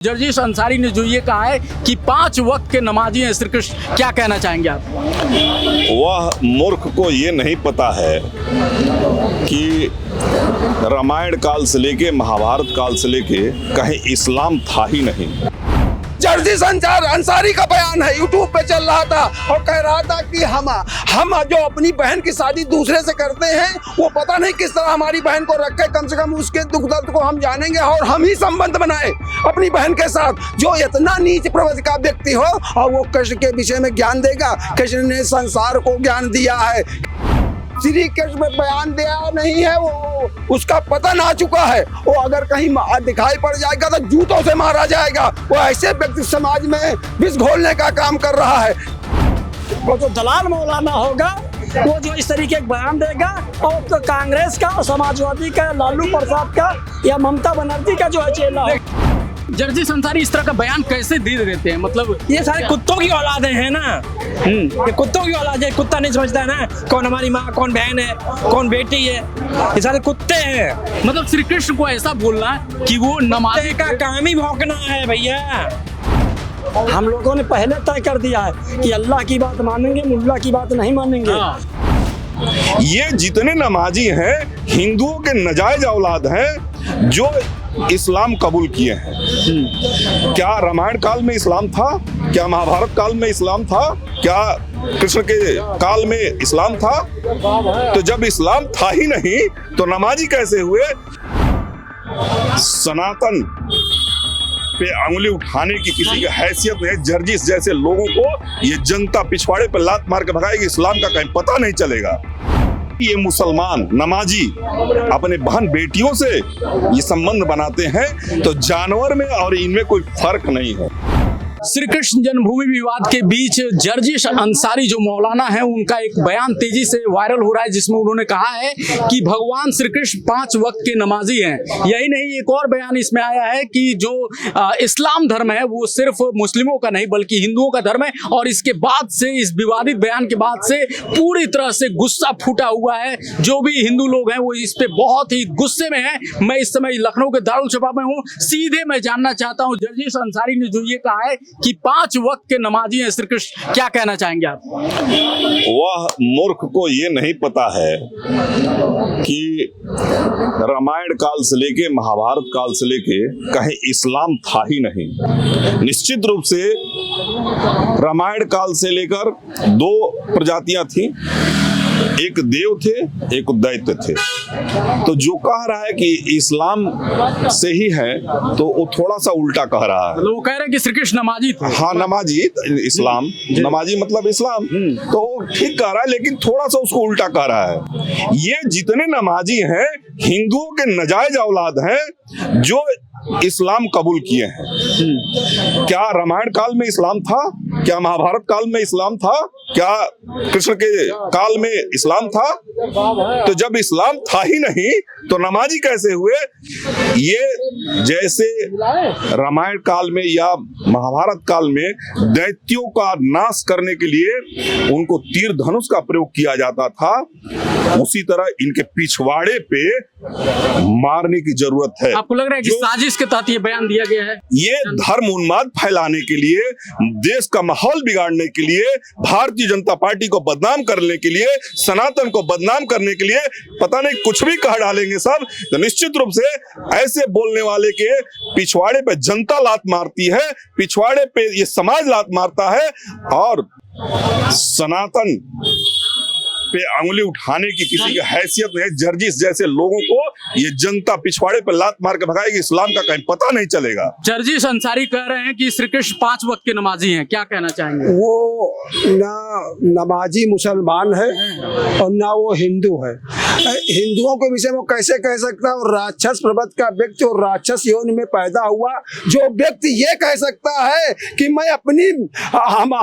जर्जिश अंसारी ने जो ये कहा है कि 5 वक्त के नमाजी हैं श्री कृष्ण, क्या कहना चाहेंगे आप? वह मूर्ख को ये नहीं पता है कि रामायण काल से लेके महाभारत काल से लेके कहीं इस्लाम था ही नहीं। जर्जिश अंसारी का बयान है, यूट्यूब पे चल रहा था और कह रहा था कि हम जो अपनी बहन की शादी दूसरे से करते हैं वो पता नहीं किस तरह हमारी बहन को रखे, कम से कम उसके दुख दर्द को हम जानेंगे और हम ही संबंध बनाए अपनी बहन के साथ। जो इतना नीच प्रवृत्ति का व्यक्ति हो और वो कृष्ण के विषय में ज्ञान देगा, कृष्ण ने संसार को ज्ञान दिया है, श्री कृष्ण में बयान दिया नहीं है, वो उसका पतन आ चुका है। वो अगर कहीं दिखाई पड़ जाएगा तो जूतों से मारा जाएगा। वो ऐसे व्यक्ति समाज में विष घोलने का काम कर रहा है। वो जो दलाल मौलाना होगा वो जो इस तरीके के बयान देगा और तो कांग्रेस का और समाजवादी का, लालू प्रसाद का या ममता बनर्जी का जो है चेला हो। जर्जिश अंसारी इस तरह का बयान कैसे दे देते हैं? मतलब ये सारे कुत्तों की औलादें हैं ना, ये कुत्तों की औलाद है। कुत्ता नहीं समझता है ना कौन हमारी माँ, कौन बहन है, कौन बेटी है, ये सारे कुत्ते हैं। मतलब श्री कृष्ण को ऐसा बोलना कि वो नमाजी का काम ही भौंकना है भैया। हम लोगों ने पहले तय कर दिया है कि अल्लाह की बात मानेंगे, मुल्ला की बात नहीं मानेंगे। ये जितने नमाजी हैं हिंदुओं के नाजायज औलाद हैं जो इस्लाम कबूल किए हैं। क्या रामायण काल में इस्लाम था? क्या महाभारत काल में इस्लाम था? क्या कृष्ण के काल में इस्लाम था? तो जब इस्लाम था ही नहीं तो नमाजी कैसे हुए? सनातन पे अंगुली उठाने की किसी की हैसियत नहीं। जर्जिश जैसे लोगों को ये जनता पिछवाड़े पर लात मार के भगाएगी, इस्लाम का कहीं पता नहीं चलेगा। ये मुसलमान नमाजी अपने बहन बेटियों से ये संबंध बनाते हैं तो जानवर में और इनमें कोई फर्क नहीं है। श्री कृष्ण जन्मभूमि विवाद के बीच जर्जिश अंसारी जो मौलाना है उनका एक बयान तेजी से वायरल हो रहा है जिसमें उन्होंने कहा है कि भगवान श्री कृष्ण 5 वक्त के नमाजी हैं। यही नहीं, एक और बयान इसमें आया है कि जो इस्लाम धर्म है वो सिर्फ मुस्लिमों का नहीं बल्कि हिंदुओं का धर्म है। और इसके बाद से, इस विवादित बयान के बाद से पूरी तरह से गुस्सा फूटा हुआ है। जो भी हिंदू लोग हैं वो इस पे बहुत ही गुस्से में है। मैं इस समय लखनऊ के दारुल शफा में हूँ। सीधे मैं जानना चाहता हूँ जर्जिश अंसारी ने जो ये कहा है कि 5 वक्त के नमाजी हैं श्री कृष्ण, क्या कहना चाहेंगे आप? वह मूर्ख को ये नहीं पता है कि रामायण काल से लेके महाभारत काल से लेके कहीं इस्लाम था ही नहीं। निश्चित रूप से रामायण काल से लेकर 2 प्रजातियां थी, एक देव थे, एक दैत्य थे। तो जो कह रहा है कि इस्लाम से ही है तो वो थोड़ा सा उल्टा कह रहा है। वो कह रहे हैं कि श्री कृष्ण नमाजी थे। हाँ, नमाजी इस्लाम, नमाजी मतलब इस्लाम, तो वो ठीक कह रहा है लेकिन थोड़ा सा उसको उल्टा कह रहा है। ये जितने नमाजी हैं हिंदुओं के नाजायज औलाद हैं जो इस्लाम कबूल किए हैं। क्या रामायण काल में इस्लाम था? क्या महाभारत काल में इस्लाम था? क्या कृष्ण के काल में इस्लाम था? तो जब इस्लाम था ही नहीं तो नमाजी कैसे हुए? ये जैसे रामायण काल में या महाभारत काल में दैत्यों का नाश करने के लिए उनको तीर धनुष का प्रयोग किया जाता था, उसी तरह इनके पिछवाड़े पे मारने की जरूरत है। आपको लग रहा है कि साजिश के तहत ये बयान दिया गया है? ये धर्म उन्माद फैलाने के लिए, देश का माहौल बिगाड़ने के लिए, भारतीय जनता पार्टी को बदनाम करने के लिए, सनातन को बदनाम करने के लिए पता नहीं कुछ भी कह डालेंगे सब। तो निश्चित रूप से ऐसे बोलने वाले के पिछवाड़े पे जनता लात मारती है, पिछवाड़े पे ये समाज लात मारता है और सनातन पे अंगुली उठाने की किसी की हैसियत नहीं। जर्जिश जैसे लोगों को ये जनता पिछवाड़े पर लात मार के भगाएगी, इस्लाम का कहीं पता नहीं चलेगा। जर्जिश अंसारी कह रहे हैं कि श्री कृष्ण 5 वक्त के नमाजी हैं, क्या कहना चाहेंगे? वो ना नमाजी मुसलमान है और ना वो हिंदू है। हिंदुओं के विषय में कैसे कह सकता है? और राक्षस प्रवृत्ति का व्यक्ति और राक्षस योनि में पैदा हुआ जो व्यक्ति ये कह सकता है कि मैं अपनी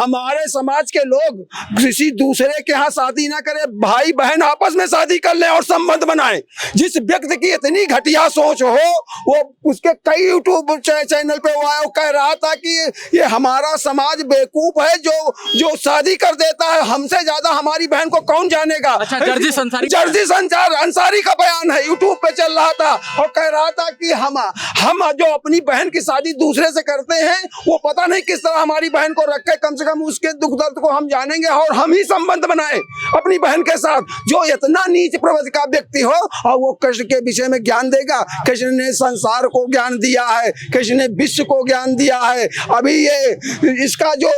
हमारे समाज के लोग किसी दूसरे के यहाँ शादी ना करे, भाई बहन आपस में शादी कर ले और संबंध बनाए। जिस व्यक्ति की इतनी घटिया सोच हो, वो उसके कई यूट्यूब चैनल पे वो कह रहा था कि ये हमारा समाज बेवकूफ है जो शादी कर देता है, हमसे ज्यादा हमारी बहन को कौन जानेगा। अच्छा, जर्जिस अंसारी का बयान है, यूट्यूब पे चल रहा था और कह रहा था कि हम जो अपनी बहन की शादी दूसरे से करते हैं, वो पता नहीं किस तरह हमारी बहन को रख के कम से कम उसके दुख दर्द को हम जानेंगे और हम ही संबंध बनाए अपनी बहन के साथ। जो इतना नीच प्रवृत्ति का व्यक्ति हो और वो कृष्ण के विषय में ज्ञान देगा। कृष्ण ने संसार को ज्ञान दिया है, कृष्ण ने विश्व को ज्ञान दिया है। अभी ये इसका जो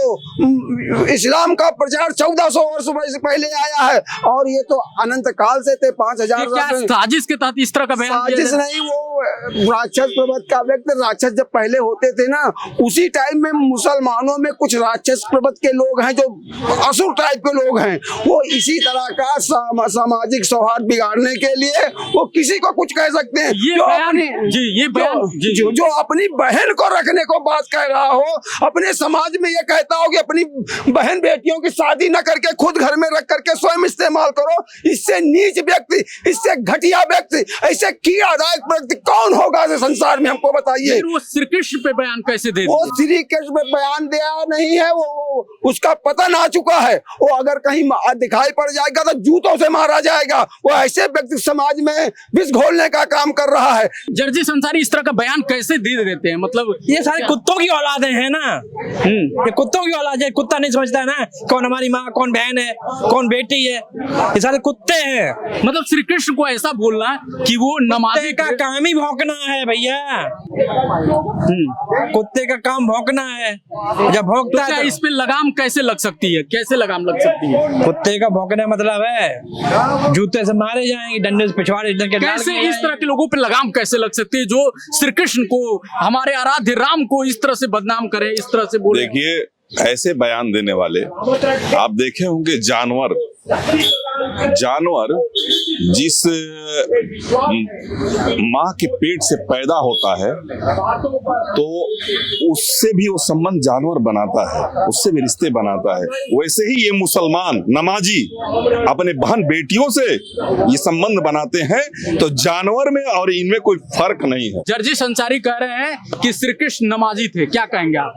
इस्लाम का प्रचार 1400 वर्ष पहले आया है और ये तो अनंत काल से थे 5000 साजिश के तहत इस तरह का बयान दिया साजिश नहीं, वो राक्षस प्रवृत्ति का व्यक्ति। राक्षस जब पहले होते थे ना, उसी टाइम में मुसलमानों में कुछ राक्षस प्रवृत्ति के लोग हैं जो असुर टाइप के लोग हैं, वो इसी तरह का सामाजिक सौहार्द बिगाड़ने के लिए वो किसी को कुछ कह सकते हैं। जो अपनी बहन को रखने को बात कह रहा हो, अपने समाज में ये कहता हो कि अपनी बहन बेटियों की शादी न करके खुद घर में रख करके स्वयं इस्तेमाल करो, इससे नीच व्यक्ति, इससे घटिया व्यक्ति, ऐसे कीड़ादायक व्यक्ति कौन होगा इस संसार में, हमको बताइए। वो श्री कृष्ण पे बयान कैसे दे वो श्री कृष्ण पे बयान दिया नहीं है, वो उसका पतन आ चुका है। वो अगर कहीं दिखाई पड़ जाएगा तो जूतों से मारा जाएगा। वो ऐसे व्यक्ति समाज में विष घोलने का काम कर रहा है। जर्जिस अंसारी इस तरह का बयान कैसे दे देते हैं? मतलब ये सारे कुत्तों की औलादें हैं ना, ये कुत्तों की औलाद है। कुत्ता नहीं समझता है ना कौन हमारी माँ, कौन बहन है, कौन बेटी है, ये सारे कुत्ते हैं। मतलब श्री कृष्ण को ऐसा बोलना कि वो नमाजी का काम ही भौंकना है भैया, कुत्ते का काम भौंकना है। जब भौंकता तो है इस पे लगाम कैसे लग सकती है? कैसे लगाम लग सकती है? कुत्ते का भौंकने मतलब है जूते से मारे जाएंगे, डंडे से पिछवाड़े कैसे इस तरह के लोगों पे लगाम कैसे लग सकती है जो श्री कृष्ण को, हमारे आराध्य राम को इस तरह से बदनाम करे, इस तरह से बोले? देखिए, ऐसे बयान देने वाले आप देखे होंगे, जानवर जिस माँ के पेट से पैदा होता है तो उससे भी वो संबंध जानवर बनाता है, उससे भी रिश्ते बनाता है। वैसे ही ये मुसलमान नमाजी अपने बहन बेटियों से ये संबंध बनाते हैं, तो जानवर में और इनमें कोई फर्क नहीं है। जर्जिस अंसारी कह रहे हैं कि श्री कृष्ण नमाजी थे, क्या कहेंगे आप?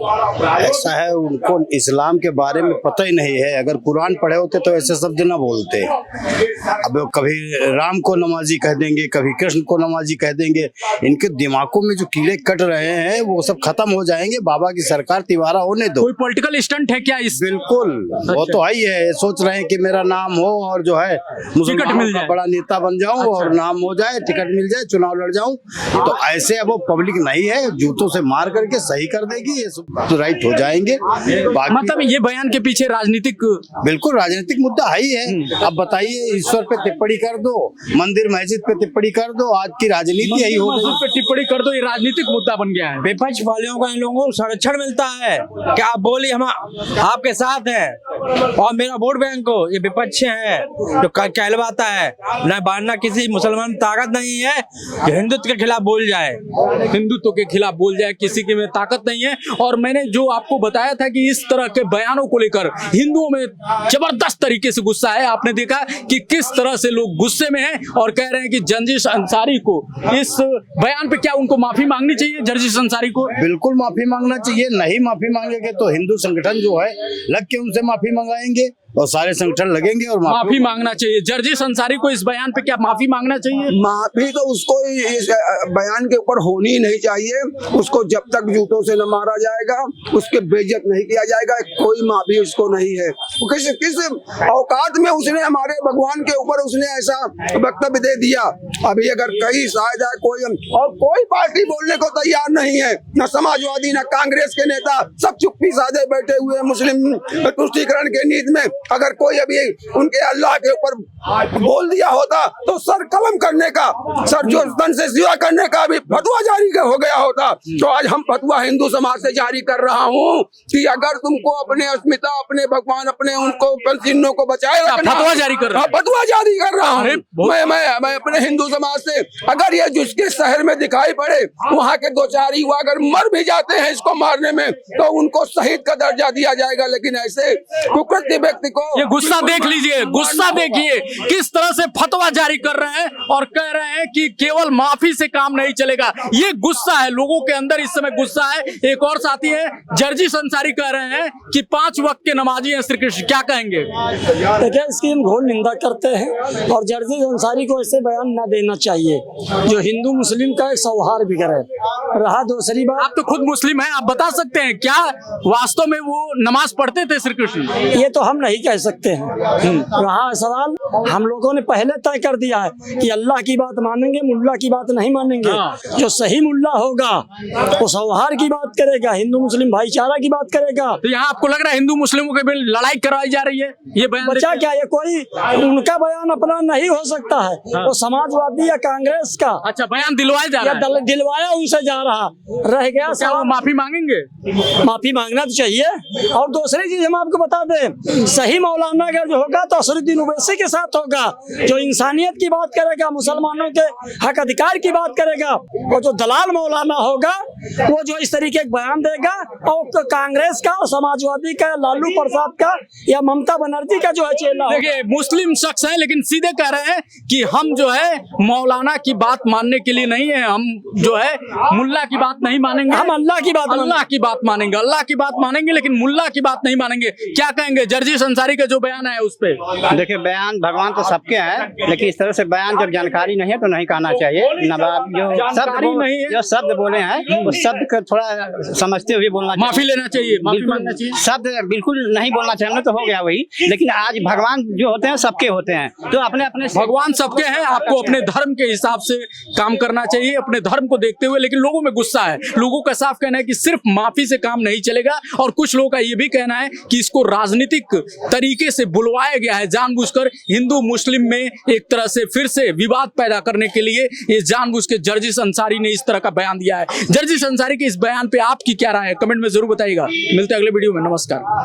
ऐसा है, उनको इस्लाम के बारे में पता ही नहीं है। अगर कुरान पढ़े होते तो ऐसे शब्द ना बोलते। अब कभी राम को नमाजी कह देंगे, कभी कृष्ण को नमाजी कह देंगे। इनके दिमागों में जो कीड़े कट रहे हैं वो सब खत्म हो जाएंगे। बाबा की सरकार तिवारा होने दो। कोई पॉलिटिकल स्टंट है क्या इस? बिल्कुल, वो तो आई है। सोच रहे हैं कि मेरा नाम हो और जो है मुसलमानों का बड़ा नेता बन जाऊं और नाम हो जाए, टिकट मिल जाए, चुनाव लड़ जाऊं। तो ऐसे अब वो पब्लिक नहीं है, जूतों से मार करके सही कर देगी, ये सब तो राइट हो जाएंगे। मतलब ये बयान के पीछे राजनीतिक, बिल्कुल राजनीतिक मुद्दा है ही है। अब बताइए, ईश्वर पे टिप्पणी कर दो, मंदिर मस्जिद पे टिप्पणी कर दो, आज की राजनीति यही हो गई। पे टिप्पणी कर दो, ये राजनीतिक मुद्दा बन गया है। विपक्ष वालियों को इन लोगों को संरक्षण मिलता है कि आप बोली हम आपके साथ हैं और मेरा वोट बैंक हो, ये विपक्ष है जो कहलवाता है। न बांधना किसी मुसलमान ताकत नहीं है जो हिंदुत्व के खिलाफ बोल जाए, हिंदुत्व के खिलाफ बोल जाए, किसी के में ताकत नहीं है। और मैंने जो आपको बताया था कि इस तरह के बयानों को लेकर हिंदुओं में जबरदस्त तरीके से गुस्सा है। आपने देखा कि किस तरह से लोग गुस्से में हैं और कह रहे हैं कि जर्जिस अंसारी को इस बयान पे क्या उनको माफी मांगनी चाहिए? जर्जिस अंसारी को बिल्कुल माफी मांगना चाहिए। नहीं माफी मांगेंगे तो हिंदू संगठन जो है लग के उनसे माफी मंगाएंगे और सारे संगठन लगेंगे और माफी मांगना चाहिए। जर्जिस अंसारी को इस बयान पे क्या माफी मांगना चाहिए? माफी तो उसको इस बयान के ऊपर होनी ही नहीं चाहिए। उसको जब तक जूतों से न मारा जाएगा, उसके बेइज्जत नहीं किया जाएगा, कोई माफी उसको नहीं है। किस औकात में उसने हमारे भगवान के ऊपर उसने ऐसा वक्तव्य दे दिया। अभी अगर कहीं शायद कोई पार्टी बोलने को तैयार नहीं है, न समाजवादी न कांग्रेस के नेता, सब चुप्पी साधे बैठे हुए मुस्लिम तुष्टीकरण के नीति में। अगर कोई अभी उनके अल्लाह के ऊपर बोल दिया होता तो सर कलम करने का, सर जो तन से सिवा करने का भी फतवा जारी हो गया होता। तो आज हम फतवा हिंदू समाज से जारी कर रहा हूँ कि अगर तुमको अपने अस्मिता, अपने भगवान, अपने उनको चिन्हों को बचाए रखना, फतवा जारी कर रहा हूँ, फतवा जारी कर रहा हूँ मैं अपने हिंदू समाज से। अगर ये जिसके शहर में दिखाई पड़े वहाँ के दो चार युवा अगर मर भी जाते हैं इसको मारने में, तो उनको शहीद का दर्जा दिया जाएगा। लेकिन ऐसे कुकृत्य व्यक्ति को। ये गुस्सा देख लीजिए, गुस्सा देखिए किस तरह से फतवा जारी कर रहे हैं और कह रहे हैं कि केवल माफी से काम नहीं चलेगा। ये गुस्सा है, लोगों के अंदर इस समय गुस्सा है। एक और साथी है जर्जिश अंसारी, कह रहे हैं कि 5 वक्त के नमाजी हैं श्री कृष्ण, क्या कहेंगे? देखिए, इसकी हम घोर निंदा करते हैं और जर्जिश अंसारी को ऐसे बयान न देना चाहिए जो हिंदू मुस्लिम का एक सौहार्द बिगड़े। रहा दूसरी बात, आप तो खुद मुस्लिम हैं, आप बता सकते हैं क्या वास्तव में वो नमाज पढ़ते थे श्री कृष्ण? ये तो हम नहीं कह सकते हैं। रहा सवाल, हम लोगों ने पहले तय कर दिया है कि अल्लाह की बात मानेंगे, मुल्ला की बात नहीं मानेंगे। जो सही मुल्ला होगा वो सौहार्द की बात करेगा, हिंदू मुस्लिम भाईचारा की बात करेगा। तो यहाँ आपको लग रहा है हिंदू मुस्लिमों के बीच लड़ाई करवाई जा रही है? ये बयान बचा क्या, ये कोई उनका बयान अपना नहीं हो सकता है, वो समाजवादी या कांग्रेस का अच्छा बयान दिलवाया जा रहा है, दिलवाया उनसे जा रहा रह गया। क्या वो माफी मांगेंगे? माफी मांगना तो चाहिए। और दूसरी चीज हम आपको बता दें, सही मौलाना अगर जो होगा तो असरुद्दीन ओवैसी के साथ होगा, जो इंसानियत की बात करेगा, मुसलमानों के हक अधिकार की बात करेगा। और जो दलाल मौलाना होगा वो जो इस तरीके के बयान देगा और कांग्रेस का और समाजवादी का, लालू प्रसाद का या ममता बनर्जी का जो है चेला। देखिए, मुस्लिम शख्स हैं लेकिन सीधे कह रहे हैं कि हम जो है मौलाना की बात मानने के लिए नहीं है, हम जो है मुल्ला की बात नहीं मानेंगे, हम अल्लाह की बात अल्लाह की बात मानेंगे, अल्लाह की बात मानेंगे लेकिन मुल्ला की बात नहीं मानेंगे। क्या कहेंगे जर्जिश अंसारी का जो बयान है उस पे? देखिए, बयान भगवान तो सबके हैं, लेकिन इस तरह से बयान जब जानकारी नहीं है तो नहीं कहना चाहिए। नवाब जो शब्द बोले हैं उस शब्द को थोड़ा समझते हुए बोलना चाहिए, माफी लेना चाहिए, माफी मांगना चाहिए। शब्द बिल्कुल नहीं बोलना चाहिए तो हो गया वही। लेकिन आज भगवान जो होते हैं सबके होते हैं, तो अपने अपने भगवान सबके हैं, आपको अपने धर्म के हिसाब से काम करना चाहिए, अपने धर्म को देखते हुए। लेकिन लोगों में गुस्सा है, लोगों का साफ कहना है कि सिर्फ माफी से काम नहीं चलेगा। और कुछ लोगों का ये भी कहना है कि इसको राजनीतिक तरीके से बुलवाया गया है, जानबूझकर हिंदू मुस्लिम में एक तरह से फिर से विवाद पैदा करने के लिए ये जानबूझ के जर्जिश अंसारी ने इस तरह का बयान दिया है। जर्जिश अंसारी के इस बयान पे आपकी क्या राय है, कमेंट में जरूर बताइएगा। मिलते हैं अगले वीडियो में, नमस्कार।